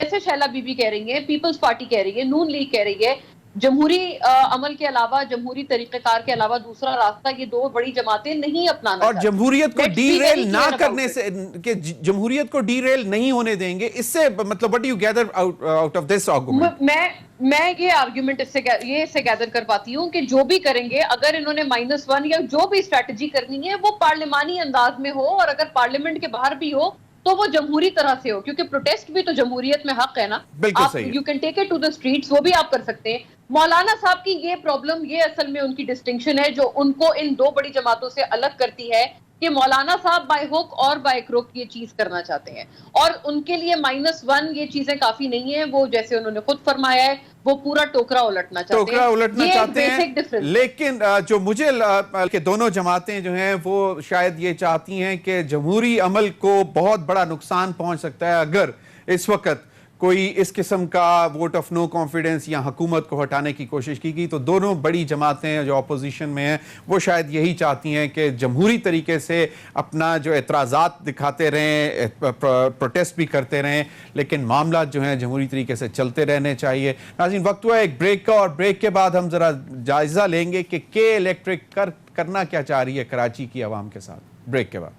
جیسے شیلا بی بی کہہ رہی ہیں, پیپلز پارٹی کہہ رہی ہے, نون لیگ کہہ رہی ہے, جمہوری عمل کے علاوہ, جمہوری طریقہ کار کے علاوہ دوسرا راستہ یہ دو بڑی جماعتیں نہیں اپنانا اور چاہتی. جمہوریت کو ڈی ریل نہ کرنے it. سے, کہ جمہوریت کو ڈی ریل نہیں ہونے دیں گے, اس سے مطلب what do you gather out of this argument? میں یہ آرگیومنٹ اس سے گیدر کر پاتی ہوں کہ جو بھی کریں گے, اگر انہوں نے -1 یا جو بھی اسٹریٹجی کرنی ہے وہ پارلیمانی انداز میں ہو, اور اگر پارلیمنٹ کے باہر بھی ہو تو وہ جمہوری طرح سے ہو, کیونکہ پروٹیسٹ بھی تو جمہوریت میں حق ہے نا. بالکل آپ صحیح. You can take it to the streets, وہ بھی آپ کر سکتے ہیں. مولانا صاحب کی یہ پرابلم, یہ اصل میں ان کی ڈسٹنکشن ہے جو ان کو ان دو بڑی جماعتوں سے الگ کرتی ہے, کہ مولانا صاحب بائی ہک اور بائی کروک یہ چیز کرنا چاہتے ہیں, اور ان کے لیے -1 یہ چیزیں کافی نہیں ہیں. وہ جیسے انہوں نے خود فرمایا ہے, وہ پورا ٹوکرا الٹنا چاہتے ہیں. لیکن جو مجھے کہ دونوں جماعتیں جو ہیں وہ شاید یہ چاہتی ہیں کہ جمہوری عمل کو بہت بڑا نقصان پہنچ سکتا ہے اگر اس وقت کوئی اس قسم کا ووٹ آف نو کانفیڈنس یا حکومت کو ہٹانے کی کوشش کی گئی. تو دونوں بڑی جماعتیں جو اپوزیشن میں ہیں وہ شاید یہی چاہتی ہیں کہ جمہوری طریقے سے اپنا جو اعتراضات دکھاتے رہیں, پروٹیسٹ بھی کرتے رہیں, لیکن معاملات جو ہیں جمہوری طریقے سے چلتے رہنے چاہیے. ناظرین, وقت ہوا ہے ایک بریک کا, اور بریک کے بعد ہم ذرا جائزہ لیں گے کہ کے الیکٹرک کرنا کیا چاہ رہی ہے کراچی کی عوام کے ساتھ. بریک کے بعد.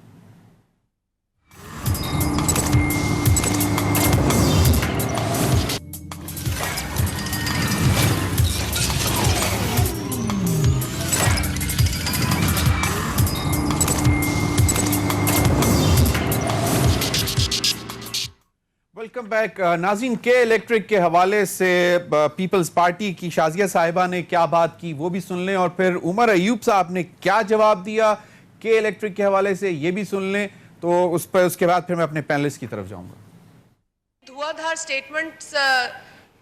Welcome back. ناظرین, کے الیکٹرک کے حوالے سے پیپلز پارٹی کی شازیہ صاحبہ نے کیا بات کی وہ بھی سن لیں, اور پھر عمر ایوب صاحب نے کیا جواب دیا کے الیکٹرک کے حوالے سے یہ بھی سن لیں. تو اس کے بعد پھر میں اپنے پینلسٹ کی طرف جاؤں گا. دھواں دھار سٹیٹمنٹس,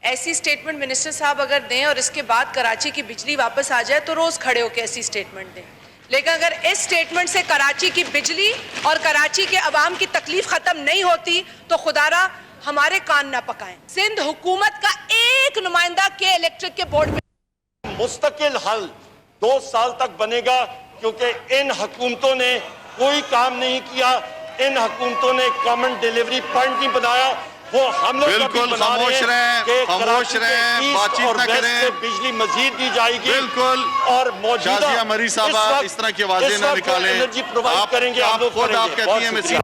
ایسی سٹیٹمنٹ منسٹر صاحب اگر دیں اور اس کے بعد کراچی کی بجلی واپس آ جائے تو روز کھڑے ہو کے ایسی سٹیٹمنٹ دیں, لیکن اگر اس سٹیٹمنٹ سے کراچی کی بجلی اور کراچی کے عوام کی تکلیف ختم نہیں ہوتی تو خدا را ہمارے کان نہ پکائیں. سندھ حکومت کا ایک نمائندہ کے الیکٹرک کے بورڈ میں مستقل حل 2 سال تک بنے گا, کیونکہ ان حکومتوں نے کوئی کام نہیں کیا. ان حکومتوں نے کامن ڈیلیوری پوائنٹ نہیں بنایا. وہ ہم لوگ بالکل خاموش رہیں, بات چیت نہ کریں. بجلی مزید دی جائے گی. بالکل. اور موجودہ شازیہ مری صاحبہ اس طرح کی آوازیں نہ نکالیں. آپ خود آپ کہتی ہیں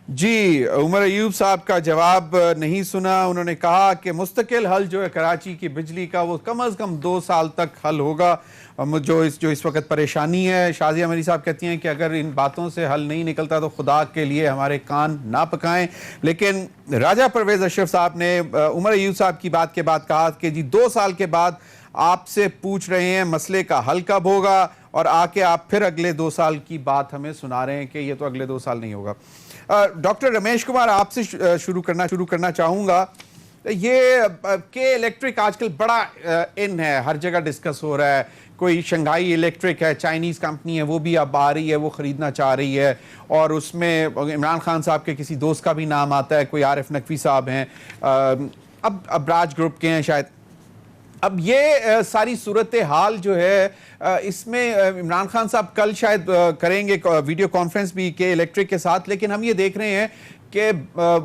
جی, عمر ایوب صاحب کا جواب نہیں سنا. انہوں نے کہا کہ مستقل حل جو ہے کراچی کی بجلی کا وہ کم از کم 2 سال تک حل ہوگا. جو اس وقت پریشانی ہے, شازیہ مری صاحب کہتی ہیں کہ اگر ان باتوں سے حل نہیں نکلتا تو خدا کے لیے ہمارے کان نہ پکائیں. لیکن راجہ پرویز اشرف صاحب نے عمر ایوب صاحب کی بات کے بعد کہا کہ جی 2 سال کے بعد آپ سے پوچھ رہے ہیں مسئلے کا حل کب ہوگا, اور آ کے آپ پھر اگلے 2 سال کی بات ہمیں سنا رہے ہیں کہ یہ تو اگلے 2 سال نہیں ہوگا. ڈاکٹر رمیش کمار, آپ سے شروع کرنا چاہوں گا. یہ کے الیکٹرک آج کل بڑا ان ہے, ہر جگہ ڈسکس ہو رہا ہے. کوئی شنگھائی الیکٹرک ہے, چائنیز کمپنی ہے, وہ بھی اب آ رہی ہے, وہ خریدنا چاہ رہی ہے, اور اس میں عمران خان صاحب کے کسی دوست کا بھی نام آتا ہے, کوئی عارف نقوی صاحب ہیں, اب راج گروپ کے ہیں شاید. اب یہ ساری صورتحال جو ہے اس میں عمران خان صاحب کل شاید کریں گے ویڈیو کانفرنس بھی کے الیکٹرک کے ساتھ, لیکن ہم یہ دیکھ رہے ہیں کہ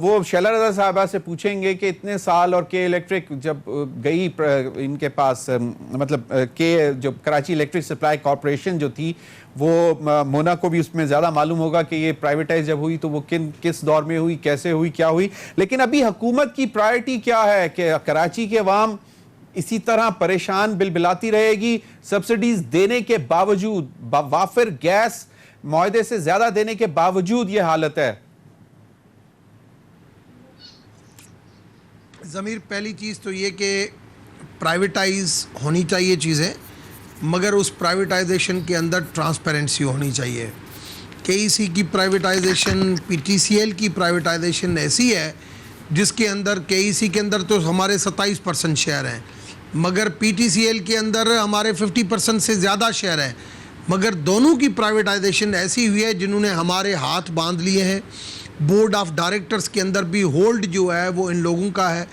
وہ شیلا رضا صاحبہ سے پوچھیں گے کہ اتنے سال, اور کے الیکٹرک جب گئی ان کے پاس, مطلب کہ جو کراچی الیکٹرک سپلائی کارپوریشن جو تھی وہ مونا کو بھی اس میں زیادہ معلوم ہوگا کہ یہ پرائیویٹائز جب ہوئی تو وہ کس دور میں ہوئی, کیسے ہوئی, کیا ہوئی. لیکن ابھی حکومت کی پرائرٹی کیا ہے کہ کراچی کے عوام اسی طرح پریشان بلبلاتی رہے گی سبسڈیز دینے کے باوجود, وافر گیس معاہدے سے زیادہ دینے کے باوجود یہ حالت ہے؟ ضمیر, پہلی چیز تو یہ کہ پرائیویٹائز ہونی چاہیے چیزیں, مگر اس پرائیویٹائزیشن کے اندر ٹرانسپیرنسی ہونی چاہیے. کے ای سی کی privatisation, P T C L کی پرائیویٹائزیشن ایسی ہے جس کے اندر کے ای سی کے اندر تو ہمارے 27% شیئر ہیں, مگر پی ٹی سی ایل کے اندر ہمارے 50% سے زیادہ شیئر ہیں. مگر دونوں کی پرائیویٹائزیشن ایسی ہوئی ہے جنہوں نے ہمارے ہاتھ باندھ لیے ہیں. بورڈ آف ڈائریکٹرز کے اندر بھی ہولڈ جو ہے وہ ان لوگوں کا ہے,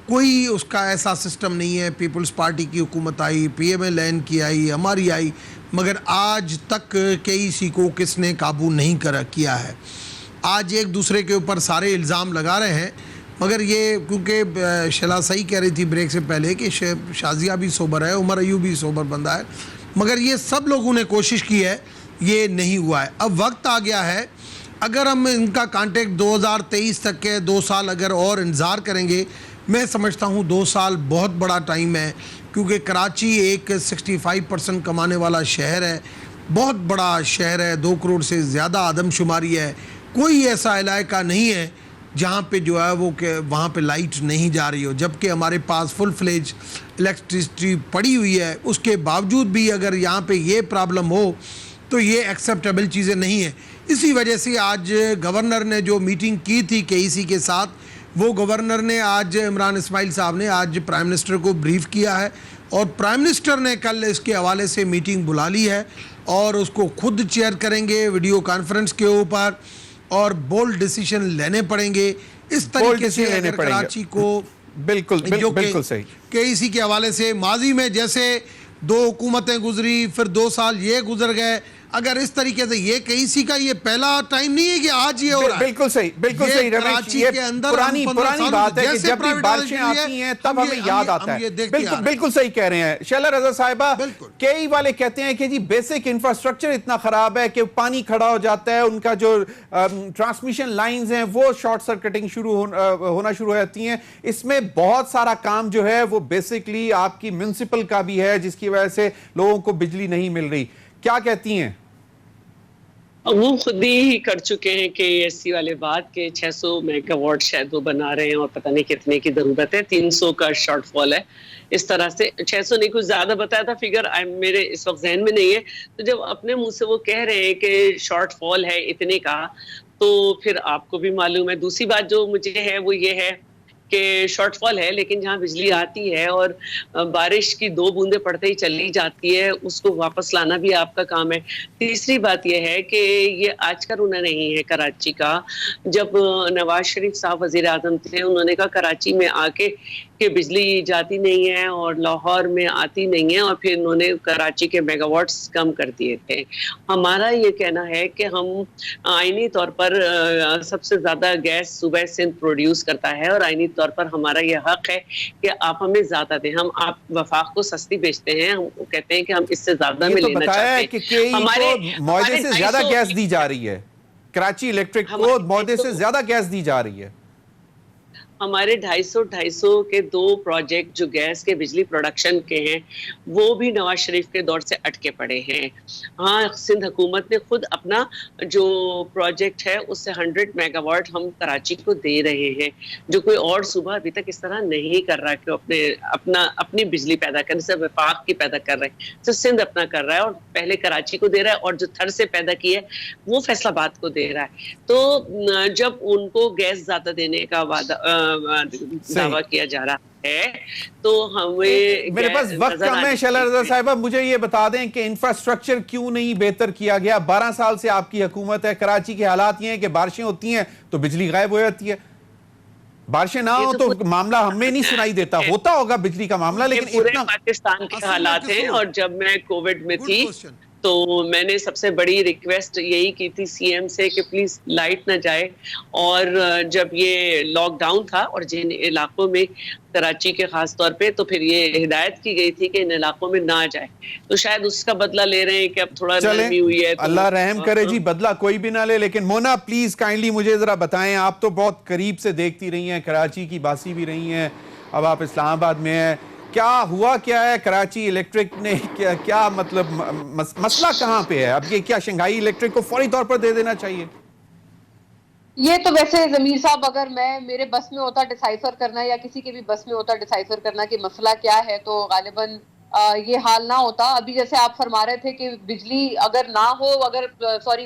کوئی اس کا ایسا سسٹم نہیں ہے. پیپلز پارٹی کی حکومت آئی, پی ایم ایل این کی آئی, ہماری آئی, مگر آج تک کے ای سی کو کس نے قابو نہیں کیا ہے. آج ایک دوسرے کے اوپر سارے الزام لگا رہے ہیں, مگر یہ کیونکہ شلا صحیح کہہ رہی تھی بریک سے پہلے کہ شازیہ بھی سوبر ہے, عمر ایوب بھی سوبر بندہ ہے, مگر یہ سب لوگوں نے کوشش کی ہے, یہ نہیں ہوا ہے. اب وقت آ گیا ہے, اگر ہم ان کا کانٹیکٹ 2023 تک کے 2 سال اگر اور انتظار کریں گے, میں سمجھتا ہوں 2 سال بہت بڑا ٹائم ہے, کیونکہ کراچی ایک 65% کمانے والا شہر ہے, بہت بڑا شہر ہے, 2 کروڑ سے زیادہ آدم شماری ہے. کوئی ایسا علاقہ نہیں ہے جہاں پہ جو ہے وہ کہ وہاں پہ لائٹ نہیں جا رہی ہو, جبکہ ہمارے پاس فل فلیج الیکٹریسٹی پڑی ہوئی ہے. اس کے باوجود بھی اگر یہاں پہ یہ پرابلم ہو تو یہ ایکسیپٹیبل چیزیں نہیں ہیں. اسی وجہ سے آج گورنر نے جو میٹنگ کی تھی KEC کے ساتھ, وہ گورنر نے آج عمران اسماعیل صاحب نے آج پرائم منسٹر کو بریف کیا ہے, اور پرائم منسٹر نے کل اس کے حوالے سے میٹنگ بلا لی ہے, اور اس کو خود چیئر کریں گے ویڈیو کانفرنس کے اوپر, اور بولڈ ڈیسیشن لینے پڑیں گے. اس طریقے سے اگر کراچی کو بالکل صحیح بالکل صحیح کراچی کے اندر پرانی بات ہے کہ جب بھی بارشیں آتی ہیں تب ہمیں یاد آتا ہے. بالکل صحیح کہہ رہے ہیں شیلا رضا صاحبہ. کئی والے کہتے ہیں کہ جی بیسک انفراسٹرکچر اتنا خراب ہے کہ پانی کھڑا ہو جاتا ہے, ان کا جو ٹرانسمیشن لائنز ہیں وہ شارٹ سرکٹنگ ہونا شروع ہو جاتی ہیں. اس میں بہت سارا کام جو ہے وہ بیسکلی آپ کی میونسپل کا بھی ہے, جس کی وجہ سے لوگوں کو بجلی نہیں مل رہی. کیا کہتی ہیں؟ وہ خود ہی کر چکے ہیں KEC والے بات کہ 600 میگا واٹ شاید وہ بنا رہے ہیں, اور پتہ نہیں کتنے کی ضرورت ہے, 300 کا شارٹ فال ہے. اس طرح سے 600 نہیں, کچھ زیادہ بتایا تھا فگر, میرے اس وقت ذہن میں نہیں ہے. تو جب اپنے منہ سے وہ کہہ رہے ہیں کہ شارٹ فال ہے اتنے کا, تو پھر آپ کو بھی معلوم ہے. دوسری بات جو مجھے ہے وہ یہ ہے کہ شارٹ فال ہے, لیکن جہاں بجلی آتی ہے اور بارش کی 2 بوندیں پڑتے ہی چلی جاتی ہے, اس کو واپس لانا بھی آپ کا کام ہے. تیسری بات یہ ہے کہ یہ آج کا رونا نہیں ہے کراچی کا. جب نواز شریف صاحب وزیر اعظم تھے, انہوں نے کہا کراچی میں آ کے کہ بجلی جاتی نہیں ہے اور لاہور میں آتی نہیں ہے, اور پھر انہوں نے کراچی کے میگا واٹس کم کر دیے تھے. ہمارا یہ کہنا ہے کہ ہم آئینی طور پر سب سے زیادہ گیس صوبہ سندھ پروڈیوس کرتا ہے, اور آئینی طور پر ہمارا یہ حق ہے کہ آپ ہمیں زیادہ دیں. ہم آپ وفاق کو سستی بیچتے ہیں, ہم کہتے ہیں کہ ہم اس سے زیادہ میں لینا چاہتے ہیں. کہ معاہدے سے زیادہ گیس دی جا رہی ہے, کراچی الیکٹرک کو معاہدے سے زیادہ گیس دی جا رہی ہے. ہمارے 250 کے 2 پروجیکٹ جو گیس کے بجلی پروڈکشن کے ہیں وہ بھی نواز شریف کے دور سے اٹکے پڑے ہیں. ہاں, سندھ حکومت نے خود اپنا جو پروجیکٹ ہے اس سے 100 میگا واٹ ہم کراچی کو دے رہے ہیں, جو کوئی اور صوبہ ابھی تک اس طرح نہیں کر رہا کہ اپنی بجلی پیدا کرنے سے وفاق کی پیدا کر رہے ہیں. تو سندھ اپنا کر رہا ہے, اور پہلے کراچی کو دے رہا ہے, اور جو تھر سے پیدا کی ہے وہ فیصل آباد کو دے رہا ہے. تو جب ان کو گیس زیادہ دینے کا دعویٰ کیا جا رہا ہے تو ہمیں, میرے پاس وقت کم ہے شیلا رضا صاحبہ, مجھے یہ بتا دیں کہ انفراسٹرکچر کیوں نہیں بہتر کیا گیا؟ 12 سال سے آپ کی حکومت ہے, کراچی کے حالات یہ ہیں کہ بارشیں ہوتی ہیں تو بجلی غائب ہو جاتی ہے, بارشیں نہ ہو تو معاملہ ہمیں نہیں سنائی دیتا. ہوتا ہوگا بجلی کا معاملہ, لیکن پورے پاکستان کے حالات ہیں. اور جب میں کووڈ میں تھی تو میں نے سب سے بڑی ریکویسٹ یہی کی تھی CM سے کہ پلیز لائٹ نہ جائے, اور جب یہ لاک ڈاؤن تھا اور جن علاقوں میں کراچی کے خاص طور پہ, تو پھر یہ ہدایت کی گئی تھی کہ ان علاقوں میں نہ جائے. تو شاید اس کا بدلہ لے رہے ہیں کہ اب تھوڑا نرمی ہوئی ہے. اللہ رحم کرے جی, بدلہ کوئی بھی نہ لے. لیکن مونا پلیز کائنڈلی مجھے ذرا بتائیں, آپ تو بہت قریب سے دیکھتی رہی ہیں, کراچی کی باسی بھی رہی ہیں, اب آپ اسلام آباد میں ہیں, کیا ہوا کیا ہے کراچی الیکٹرک نے, کیا مطلب مسئلہ کہاں پہ ہے؟ اب یہ کیا شنگھائی الیکٹرک کو فوری طور پر دے دینا چاہیے؟ یہ تو ویسے ضمیر صاحب, اگر میرے بس میں ہوتا ڈیسائفر کرنا, یا کسی کے بھی بس میں ہوتا ڈیسائفر کرنا کہ مسئلہ کیا ہے, تو غالباً یہ حال نہ ہوتا. ابھی جیسے آپ فرما رہے تھے کہ بجلی اگر نہ ہو,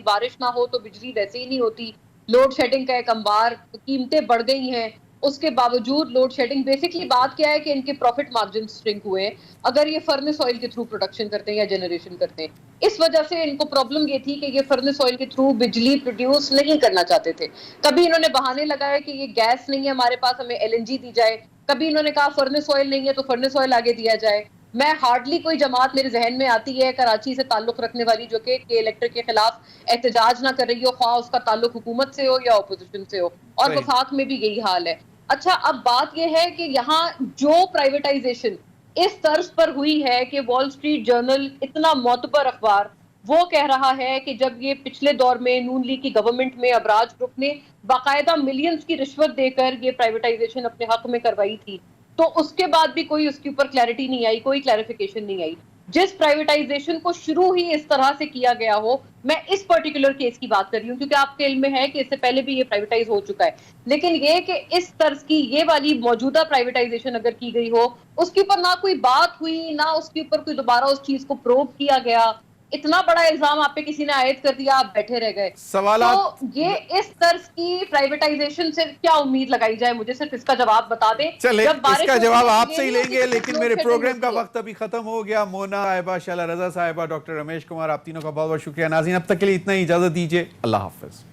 بارش نہ ہو تو بجلی ویسے ہی نہیں ہوتی. لوڈ شیڈنگ کا ایک انبار, قیمتیں بڑھ گئی ہیں, اس کے باوجود لوڈ شیڈنگ. بیسکلی بات کیا ہے کہ ان کے پروفٹ مارجن سٹرنک ہوئے اگر یہ فرنس آئل کے تھرو پروڈکشن کرتے ہیں یا جنریشن کرتے ہیں. اس وجہ سے ان کو پرابلم یہ تھی کہ یہ فرنس آئل کے تھرو بجلی پروڈیوس نہیں کرنا چاہتے تھے. کبھی انہوں نے بہانے لگائے کہ یہ گیس نہیں ہے ہمارے پاس, ہمیں LNG دی جائے. کبھی انہوں نے کہا فرنس آئل نہیں ہے تو فرنس آئل آگے دیا جائے. میں ہارڈلی کوئی جماعت میرے ذہن میں آتی ہے کراچی سے تعلق رکھنے والی جو کہ الیکٹرک کے خلاف احتجاج نہ کر رہی ہو, خواہ اس کا تعلق حکومت سے ہو یا اپوزیشن سے ہو, اور وفاق میں بھی یہی حال ہے. اچھا اب بات یہ ہے کہ یہاں جو پرائیویٹائزیشن اس طرز پر ہوئی ہے کہ وال سٹریٹ جرنل اتنا معتبر اخبار وہ کہہ رہا ہے کہ جب یہ پچھلے دور میں نون لیگ کی گورنمنٹ میں ابراج گروپ نے باقاعدہ ملینز کی رشوت دے کر یہ پرائیویٹائزیشن اپنے حق میں کروائی تھی، تو اس کے بعد بھی کوئی اس کے اوپر کلیئرٹی نہیں آئی، کوئی کلیریفیکیشن نہیں آئی. جس پرائیویٹائزیشن کو شروع ہی اس طرح سے کیا گیا ہو، میں اس پرٹیکولر کیس کی بات کر رہی ہوں کیونکہ آپ کے علم میں ہے کہ اس سے پہلے بھی یہ پرائیویٹائز ہو چکا ہے، لیکن یہ کہ اس طرز کی یہ والی موجودہ پرائیویٹائزیشن اگر کی گئی ہو، اس کے اوپر نہ کوئی بات ہوئی، نہ اس کے اوپر کوئی دوبارہ اس چیز کو پروب کیا گیا، اتنا بڑا الزام آپ پہ کسی نے عائد کر دیا، آپ بیٹھے رہ گئے. سوالات تو یہ اس طرز کی پرائیویٹائزیشن سے کیا امید لگائی جائے؟ مجھے صرف اس کا جواب بتا دیں. چلے اس کا جواب آپ سے ہی لیں گے، لیکن میرے پروگرام کا وقت ابھی ختم ہو گیا. مونا صاحبہ، شعلہ رضا صاحبہ، ڈاکٹر رمیش کمار، آپ تینوں کا بہت بہت شکریہ. ناظرین اب تک کے لیے اتنا ہی، اجازت دیجیے. اللہ حافظ.